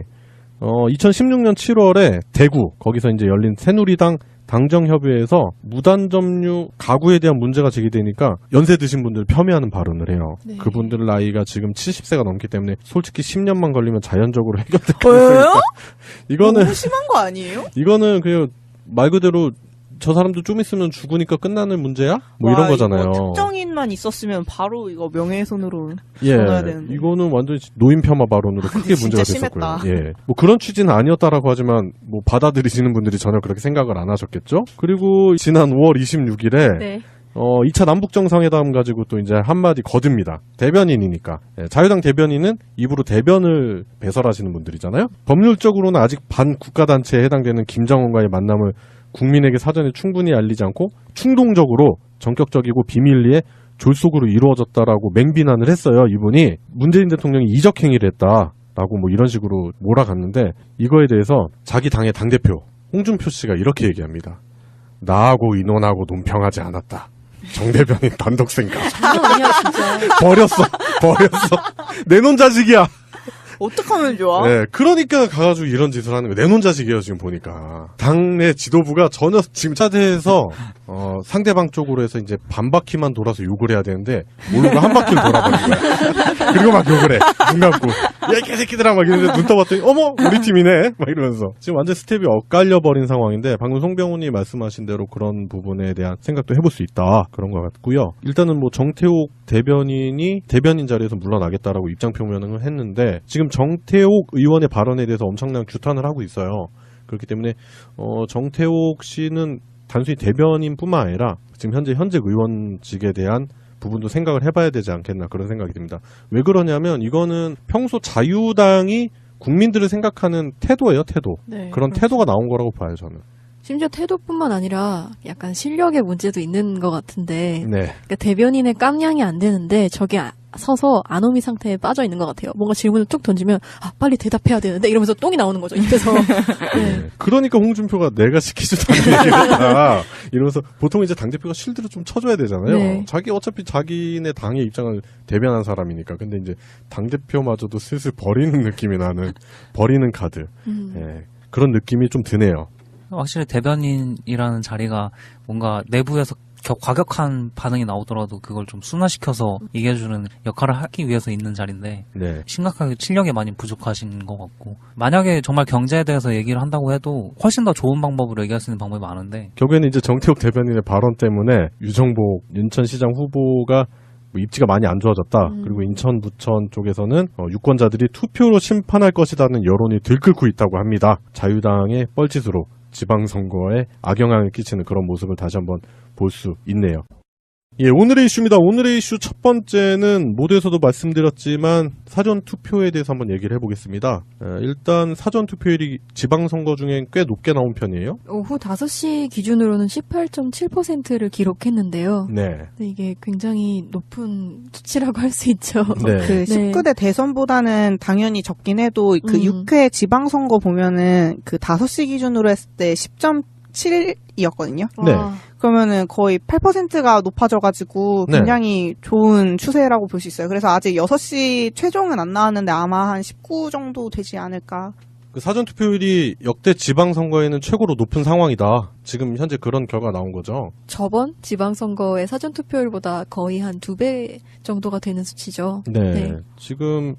2016년 7월에 대구, 거기서 이제 열린 새누리당 당정협의회에서 무단점유 가구에 대한 문제가 제기되니까 연세 드신 분들 폄훼하는 발언을 해요. 네. 그분들 나이가 지금 70세가 넘기 때문에 솔직히 10년만 걸리면 자연적으로 해결될 거니까 이거는 너무 심한 거 아니에요? 이거는 그냥 말 그대로 저 사람도 좀 있으면 죽으니까 끝나는 문제야? 뭐 이런 거잖아요. 이거 특정인만 있었으면 바로 이거 명예훼손으로 예, 전화해야 되는데. 이거는 완전히 노인 폄하 발언으로 크게 진짜 문제가 심했다. 됐었고요. 예, 뭐 그런 취지는 아니었다라고 하지만 뭐 받아들이시는 분들이 전혀 그렇게 생각을 안 하셨겠죠. 그리고 지난 5월 26일에 네. 2차 남북정상회담 가지고 또 이제 한마디 거듭니다. 대변인이니까. 예, 자유당 대변인은 입으로 대변을 배설하시는 분들이잖아요. 법률적으로는 아직 반국가단체에 해당되는 김정은과의 만남을 국민에게 사전에 충분히 알리지 않고 충동적으로 전격적이고 비밀리에 졸속으로 이루어졌다라고 맹비난을 했어요. 이분이 문재인 대통령이 이적 행위를 했다라고 뭐 이런 식으로 몰아갔는데, 이거에 대해서 자기 당의 당대표 홍준표 씨가 이렇게 얘기합니다. 나하고 의논하고 논평하지 않았다. 정 대변인 단독 생각. 장난 아니야 진짜. 버렸어. 내놓은 자식이야. 어떡하면 좋아? 네, 그러니까 가가지고 이런 짓을 하는 거예요. 내놓은 자식이에요, 지금 보니까. 당내 지도부가 전혀 지금 차대에서, 상대방 쪽으로 해서 이제 반바퀴만 돌아서 욕을 해야 되는데, 모르고 한 바퀴를 돌아버린 거야. 그리고 막 욕을 해. 눈 감고. 야, 이 개새끼들아! 막 이러는데 눈 떠봤더니, 어머! 우리 팀이네! 막 이러면서. 지금 완전 스텝이 엇갈려버린 상황인데, 방금 송병훈이 말씀하신 대로 그런 부분에 대한 생각도 해볼 수 있다. 그런 것 같고요. 일단은 뭐 정태욱 대변인이 대변인 자리에서 물러나겠다라고 입장 표명을 했는데, 지금 정태욱 의원의 발언에 대해서 엄청난 규탄을 하고 있어요. 그렇기 때문에 정태욱 씨는 단순히 대변인뿐만 아니라 지금 현직 의원직에 대한 부분도 생각을 해봐야 되지 않겠나 그런 생각이 듭니다. 왜 그러냐면 이거는 평소 자유당이 국민들을 생각하는 태도예요, 태도. 네, 그런 그렇죠. 태도가 나온 거라고 봐요, 저는. 심지어 태도뿐만 아니라 약간 실력의 문제도 있는 것 같은데 네. 그러니까 대변인의 깜냥이 안 되는데 저기 서서 아노미 상태에 빠져 있는 것 같아요. 뭔가 질문을 쭉 던지면 빨리 대답해야 되는데 이러면서 똥이 나오는 거죠, 입에서. 네. 그러니까 홍준표가 내가 시키지도 않는 얘기했다. 이러면서 보통 이제 당대표가 실드를 좀 쳐줘야 되잖아요. 네. 어차피 자기네 당의 입장을 대변한 사람이니까. 근데 이제 당대표마저도 슬슬 버리는 느낌이 나는, 버리는 카드. 예, 그런 느낌이 좀 드네요. 확실히 대변인이라는 자리가 뭔가 내부에서 과격한 반응이 나오더라도 그걸 좀 순화시켜서 얘기해주는 역할을 하기 위해서 있는 자리인데 네. 심각하게 실력이 많이 부족하신 것 같고 만약에 정말 경제에 대해서 얘기를 한다고 해도 훨씬 더 좋은 방법으로 얘기할 수 있는 방법이 많은데 결국에는 이제 정태욱 대변인의 발언 때문에 유정복 인천시장 후보가 입지가 많이 안 좋아졌다. 그리고 인천, 부천 쪽에서는 유권자들이 투표로 심판할 것이라는 여론이 들끓고 있다고 합니다. 자유당의 뻘짓으로 지방선거에 악영향을 끼치는 그런 모습을 다시 한번 볼 수 있네요. 예, 오늘의 이슈입니다. 오늘의 이슈 첫 번째는 모두에서도 말씀드렸지만 사전투표에 대해서 한번 얘기를 해보겠습니다. 일단 사전투표율이 지방선거 중엔 꽤 높게 나온 편이에요. 오후 5시 기준으로는 18.7%를 기록했는데요. 네. 근데 이게 굉장히 높은 수치라고 할 수 있죠. 네. 그 19대 대선보다는 당연히 적긴 해도 그 6회 지방선거 보면은 그 5시 기준으로 했을 때 10.7이었거든요. 네. 와. 그러면은 거의 8%가 높아져가지고 네. 굉장히 좋은 추세라고 볼 수 있어요. 그래서 아직 6시 최종은 안 나왔는데 아마 한 19 정도 되지 않을까. 그 사전투표율이 역대 지방선거에는 최고로 높은 상황이다. 지금 현재 그런 결과 나온 거죠. 저번 지방선거의 사전투표율보다 거의 한 2배 정도가 되는 수치죠. 네. 네. 지금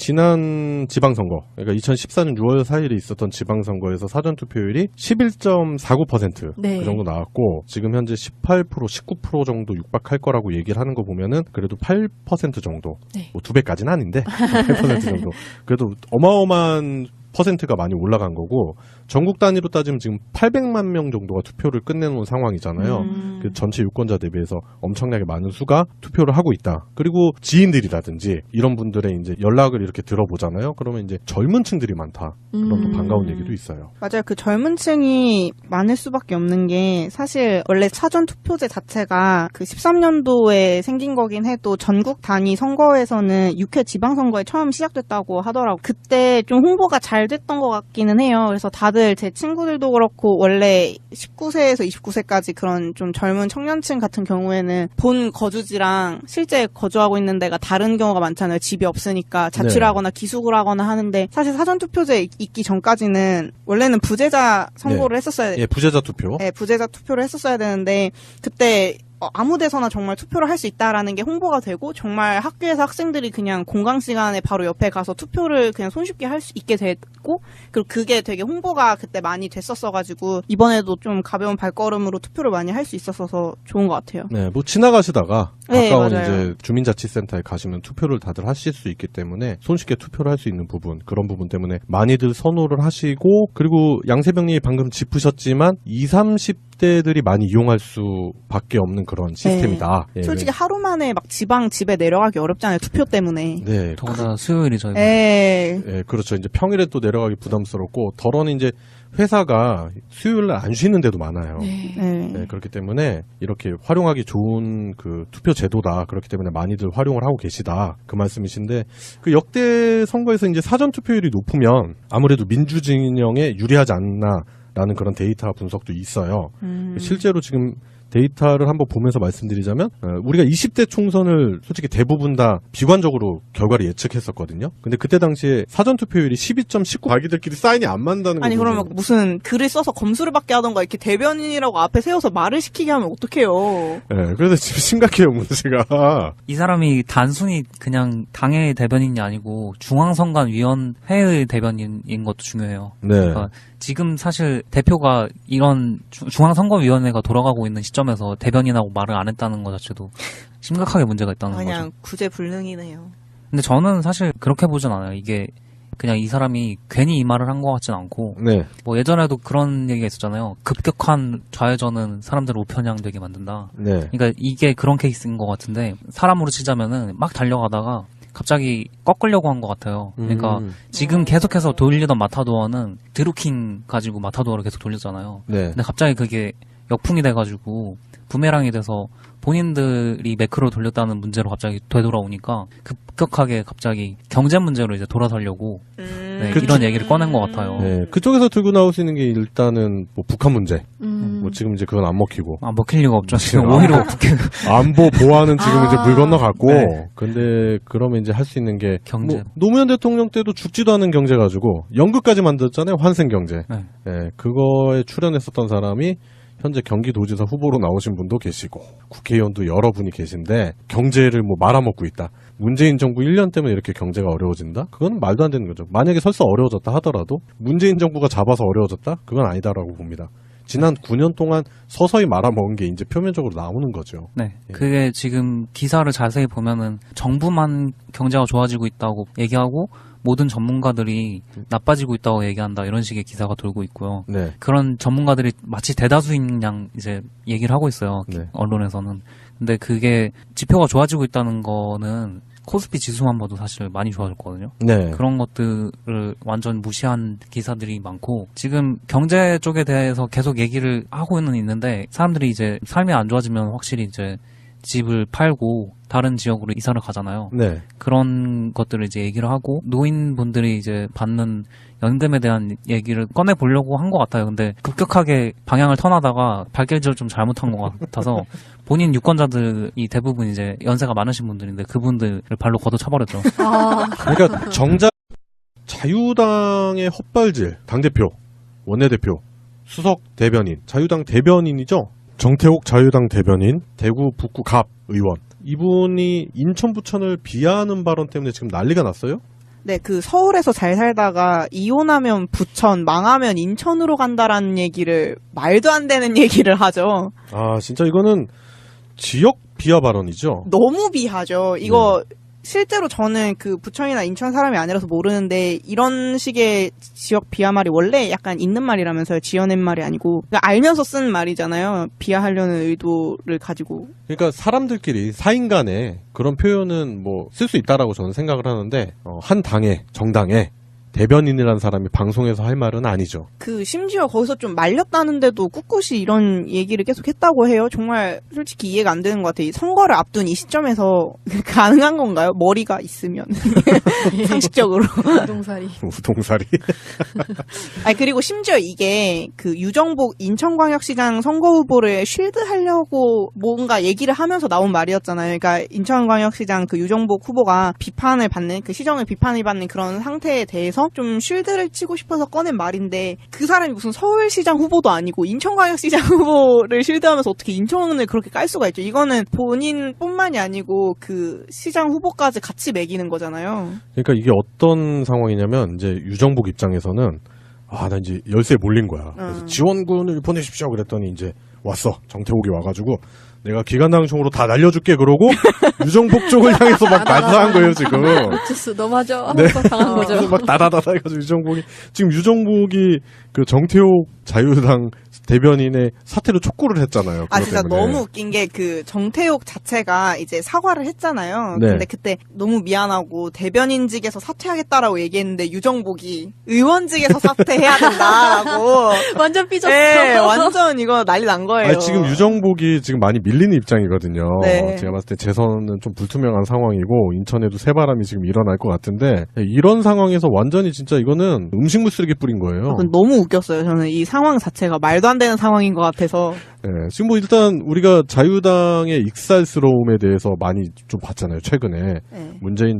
지난 지방선거, 그러니까 2014년 6월 4일에 있었던 지방선거에서 사전투표율이 11.49% 네. 그 정도 나왔고 지금 현재 18%, 19% 정도 육박할 거라고 얘기를 하는 거 보면은 그래도 8% 정도, 네. 뭐 2배까지는 아닌데 8% 정도 그래도 어마어마한 퍼센트가 많이 올라간 거고 전국 단위로 따지면 지금 800만 명 정도가 투표를 끝내놓은 상황이잖아요. 그 전체 유권자 대비해서 엄청나게 많은 수가 투표를 하고 있다. 그리고 지인들이라든지 이런 분들의 이제 연락을 이렇게 들어보잖아요. 그러면 이제 젊은 층들이 많다. 그런 또 반가운 얘기도 있어요. 맞아요. 그 젊은 층이 많을 수밖에 없는 게 사실 원래 사전투표제 자체가 그 13년도에 생긴 거긴 해도 전국 단위 선거에서는 6회 지방선거에 처음 시작됐다고 하더라고요. 그때 좀 홍보가 잘 됐던 것 같기는 해요. 그래서 다들 제 친구들도 그렇고 원래 19세에서 29세까지 그런 좀 젊은 청년층 같은 경우에는 본 거주지랑 실제 거주하고 있는 데가 다른 경우가 많잖아요. 집이 없으니까 자취를 네. 하거나 기숙을 하거나 하는데 사실 사전투표제 있기 전까지는 원래는 부재자 선거를 했었어야 예, 부재자 투표. 네, 부재자 투표를 했었어야 되는데 그때 아무 데서나 정말 투표를 할 수 있다라는 게 홍보가 되고 정말 학교에서 학생들이 그냥 공강 시간에 바로 옆에 가서 투표를 그냥 손쉽게 할 수 있게 됐고 그리고 그게 되게 홍보가 그때 많이 됐었어가지고 이번에도 좀 가벼운 발걸음으로 투표를 많이 할 수 있었어서 좋은 것 같아요. 네, 뭐 지나가시다가 네, 가까운 맞아요. 이제 주민자치센터에 가시면 투표를 다들 하실 수 있기 때문에 손쉽게 투표를 할 수 있는 부분, 그런 부분 때문에 많이들 선호를 하시고 그리고 양세병님이 방금 짚으셨지만 20, 30대들이 많이 이용할 수밖에 없는 그런 시스템이다. 예, 솔직히 하루 만에 막 지방 집에 내려가기 어렵잖아요. 투표 때문에. 네, 더구나 수요일이죠. 이거. 네. 예, 그렇죠. 이제 평일에 또 내려가기 부담스럽고 덜어는 이제 회사가 수요일 날 안 쉬는 데도 많아요. 네. 네. 네, 그렇기 때문에 이렇게 활용하기 좋은 그 투표 제도다. 그렇기 때문에 많이들 활용을 하고 계시다. 그 말씀이신데 그 역대 선거에서 이제 사전 투표율이 높으면 아무래도 민주진영에 유리하지 않나라는 그런 데이터 분석도 있어요. 실제로 지금 데이터를 한번 보면서 말씀드리자면 우리가 20대 총선을 솔직히 대부분 다 비관적으로 결과를 예측했었거든요. 근데 그때 당시에 사전투표율이 12.19 자기들끼리 사인이 안 맞는다는 아니 거죠. 그러면 무슨 글을 써서 검수를 받게 하던가 이렇게 대변인이라고 앞에 세워서 말을 시키게 하면 어떡해요. 네, 그래서 지금 심각해요 문제가. 이 사람이 단순히 그냥 당의 대변인이 아니고 중앙선관위원회의 대변인인 것도 중요해요. 네. 그러니까 지금 사실 대표가 이런 중앙선거위원회가 돌아가고 있는 시점에서 대변인하고 말을 안 했다는 것 자체도 심각하게 문제가 있다는 그냥 거죠. 구제불능이네요. 근데 저는 사실 그렇게 보진 않아요. 이게 그냥 이 사람이 괜히 이 말을 한 것 같진 않고 네. 뭐 예전에도 그런 얘기가 있었잖아요. 급격한 좌회전은 사람들을 우편향되게 만든다. 네. 그러니까 이게 그런 케이스인 것 같은데 사람으로 치자면은 막 달려가다가 갑자기 꺾으려고 한 것 같아요. 그러니까 지금 계속해서 돌리던 마타도어는 드루킹 가지고 마타도어를 계속 돌렸잖아요. 네. 근데 갑자기 그게 역풍이 돼가지고 부메랑이 돼서 본인들이 매크로 돌렸다는 문제로 갑자기 되돌아오니까 급격하게 갑자기 경제 문제로 이제 돌아서려고 네, 이런 얘기를 꺼낸 것 같아요. 네. 그쪽에서 들고 나올 수 있는 게 일단은 뭐 북한 문제. 뭐 지금 이제 그건 안 먹히고. 아, 먹힐 리가 없죠. 지금 아. 오히려 어떻게 안보 보안은 지금 이제 물 건너갔고. 네. 근데 그러면 이제 할 수 있는 게 경제. 뭐 노무현 대통령 때도 죽지도 않은 경제 가지고 연극까지 만들었잖아요. 환생 경제. 네. 네, 그거에 출연했었던 사람이 현재 경기도지사 후보로 나오신 분도 계시고 국회의원도 여러분이 계신데 경제를 뭐 말아먹고 있다. 문재인 정부 1년 때문에 이렇게 경제가 어려워진다? 그건 말도 안 되는 거죠. 만약에 설사 어려워졌다 하더라도 문재인 정부가 잡아서 어려워졌다? 그건 아니다라고 봅니다. 지난 9년 동안 서서히 말아먹은 게 이제 표면적으로 나오는 거죠. 네. 그게 지금 기사를 자세히 보면은 정부만 경제가 좋아지고 있다고 얘기하고 모든 전문가들이 나빠지고 있다고 얘기한다 이런 식의 기사가 돌고 있고요. 네. 그런 전문가들이 마치 대다수인 양 이제 얘기를 하고 있어요. 네. 언론에서는. 근데 그게 지표가 좋아지고 있다는 거는 코스피 지수만 봐도 사실 많이 좋아졌거든요. 네. 그런 것들을 완전 무시한 기사들이 많고 지금 경제 쪽에 대해서 계속 얘기를 하고는 있는데 사람들이 이제 삶이 안 좋아지면 확실히 이제 집을 팔고 다른 지역으로 이사를 가잖아요. 네. 그런 것들을 이제 얘기를 하고 노인분들이 이제 받는 연금에 대한 얘기를 꺼내 보려고 한 것 같아요. 근데 급격하게 방향을 턴하다가 발길질을 좀 잘못한 것 같아서 본인 유권자들이 대부분 이제 연세가 많으신 분들인데 그분들을 발로 걷어차버렸죠. 아, 그러니까 정작 자유당의 헛발질 당대표, 원내대표, 수석 대변인, 자유당 대변인이죠. 정태욱 자유당 대변인, 대구 북구 갑 의원. 이분이 인천 부천을 비하하는 발언 때문에 지금 난리가 났어요? 네, 그 서울에서 잘 살다가 이혼하면 부천, 망하면 인천으로 간다라는 얘기를 말도 안 되는 얘기를 하죠. 아, 진짜 이거는 지역 비하 발언이죠? 너무 비하죠. 이거 실제로 저는 그 부천이나 인천 사람이 아니라서 모르는데 이런 식의 지역 비하 말이 원래 약간 있는 말이라면서요. 지어낸 말이 아니고. 그러니까 알면서 쓴 말이잖아요. 비하하려는 의도를 가지고. 그러니까 사람들끼리 사인 간에 그런 표현은 뭐 쓸 수 있다라고 저는 생각을 하는데 한 당의 정당의 대변인이라는 사람이 방송에서 할 말은 아니죠. 그 심지어 거기서 좀 말렸다는데도 꿋꿋이 이런 얘기를 계속 했다고 해요. 정말 솔직히 이해가 안 되는 것 같아요. 이 선거를 앞둔 이 시점에서 가능한 건가요? 머리가 있으면 상식적으로. 동사리. 우동사리. 아니 그리고 심지어 이게 그 유정복 인천광역시장 선거 후보를 쉴드하려고 뭔가 얘기를 하면서 나온 말이었잖아요. 그러니까 인천광역시장 그 유정복 후보가 비판을 받는 그 시정을 비판을 받는 그런 상태에 대해서 좀 쉴드를 치고 싶어서 꺼낸 말인데 그 사람이 무슨 서울시장 후보도 아니고 인천광역시장 후보를 쉴드하면서 어떻게 인천을 그렇게 깔 수가 있죠. 이거는 본인뿐만이 아니고 그 시장 후보까지 같이 매기는 거잖아요. 그러니까 이게 어떤 상황이냐면 이제 유정복 입장에서는 나 이제 열쇠에 몰린 거야. 그래서 지원군을 보내십시오 그랬더니 이제 왔어. 정태욱이 와가지고 내가 기관당총으로 다 날려줄게 그러고 유정복 쪽을 향해서 막 난사한 거예요 지금. 어째서 너 맞아. 네. 당한 거죠. 그래서 막 다다다다 해가지고 유정복이 그 정태욱 자유당 대변인의 사퇴를 촉구를 했잖아요. 아 그것 진짜 때문에. 너무 웃긴 게 그 정태욱 자체가 이제 사과를 했잖아요. 네. 근데 그때 너무 미안하고 대변인직에서 사퇴하겠다라고 얘기했는데 유정복이 의원직에서 사퇴해야 된다라고. 완전 삐졌어. 네, 완전 이거 난리 난 거예요. 아니, 지금 유정복이 지금 많이 밀리는 입장이거든요. 네. 제가 봤을 때 재선은 좀 불투명한 상황이고 인천에도 새바람이 지금 일어날 것 같은데 이런 상황에서 완전히 진짜 이거는 음식물 쓰레기 뿌린 거예요. 그건 너무 웃겼어요. 저는 이 상황 자체가 말도 안 되는 상황인 것 같아서. 네, 지금 뭐 일단 우리가 자유당의 익살스러움에 대해서 많이 좀 봤잖아요. 최근에 네. 문재인